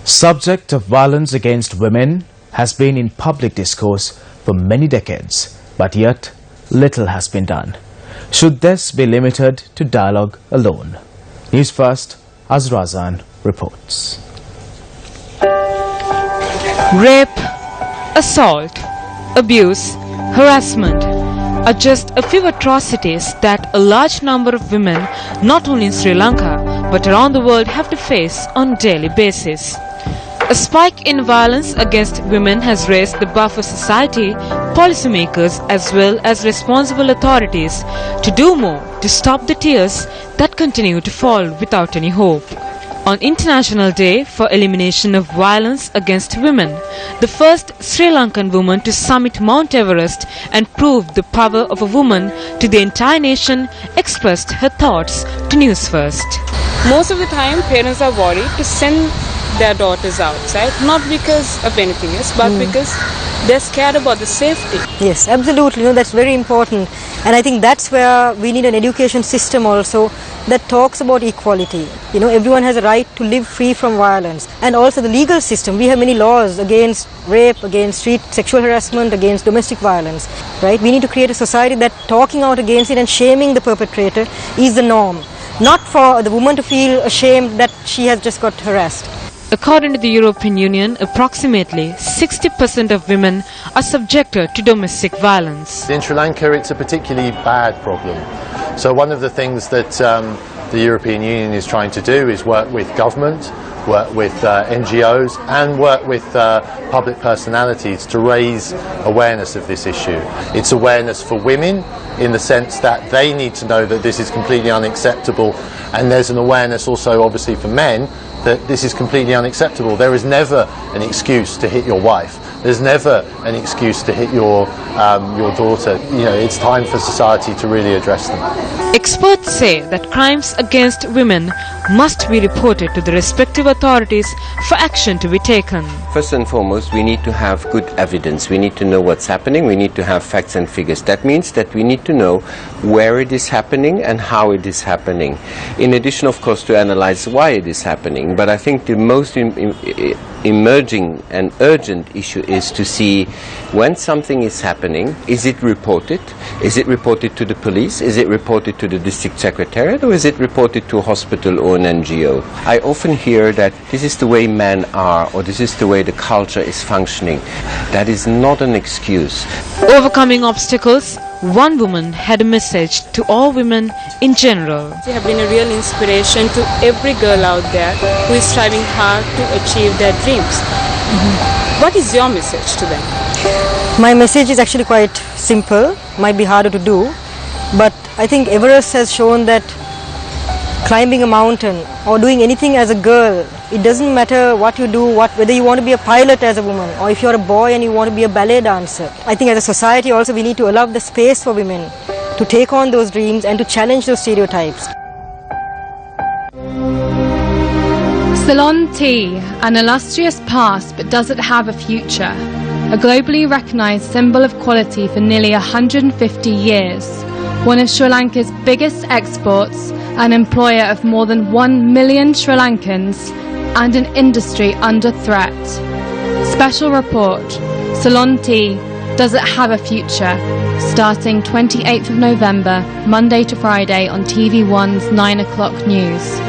Subject of violence against women has been in public discourse for many decades, but yet little has been done. Should this be limited to dialogue alone? News First, Azrazan reports. Rape, assault, abuse, harassment are just a few atrocities that a large number of women, not only in Sri Lanka but around the world, have to face on a daily basis. A spike in violence against women has raised the bar for society, policymakers as well as responsible authorities to do more to stop the tears that continue to fall without any hope. On International Day for Elimination of Violence against Women, the first Sri Lankan woman to summit Mount Everest and prove the power of a woman to the entire nation expressed her thoughts to News First. Most of the time parents are worried to send their daughters outside, not because of anything else, but because they're scared about the safety. Yes, absolutely. That's very important. And I think that's where we need an education system also that talks about equality. Everyone has a right to live free from violence. And also the legal system. We have many laws against rape, against street sexual harassment, against domestic violence. Right? We need to create a society that talking out against it and shaming the perpetrator is the norm. Not for the woman to feel ashamed that she has just got harassed. According to the European Union, approximately 60% of women are subjected to domestic violence. In Sri Lanka, it's a particularly bad problem. So one of the things that the European Union is trying to do is work with government, work with NGOs and work with public personalities to raise awareness of this issue. It's awareness for women in the sense that they need to know that this is completely unacceptable, and there's an awareness also obviously for men that this is completely unacceptable. There is never an excuse to hit your wife. There's never an excuse to hit your daughter. It's time for society to really address them. Experts say that crimes against women must be reported to the respective authorities for action to be taken. First and foremost, we need to have good evidence. We need to know what's happening. We need to have facts and figures. That means that we need to know where it is happening and how it is happening. In addition, of course, to analyze why it is happening. But I think the most emerging and urgent issue is to see when something is happening, is it reported? Is it reported to the police? Is it reported to the district secretariat? Or is it reported to a hospital or an NGO? I often hear that this is the way men are, or this is the way the culture is functioning. That is not an excuse. Overcoming obstacles, one woman had a message to all women in general. They have been a real inspiration to every girl out there who is striving hard to achieve their dreams. What is your message to them? My message is actually quite simple, might be harder to do, but I think Everest has shown that climbing a mountain or doing anything as a girl, it doesn't matter what you do, whether you want to be a pilot as a woman or if you're a boy and you want to be a ballet dancer. I think as a society also we need to allow the space for women to take on those dreams and to challenge those stereotypes. Ceylon tea, an illustrious past but does it have a future? A globally recognised symbol of quality for nearly 150 years, one of Sri Lanka's biggest exports, an employer of more than 1 million Sri Lankans, and an industry under threat. Special report, Ceylon tea, does it have a future? Starting 28th of November, Monday to Friday on TV1's 9 o'clock news.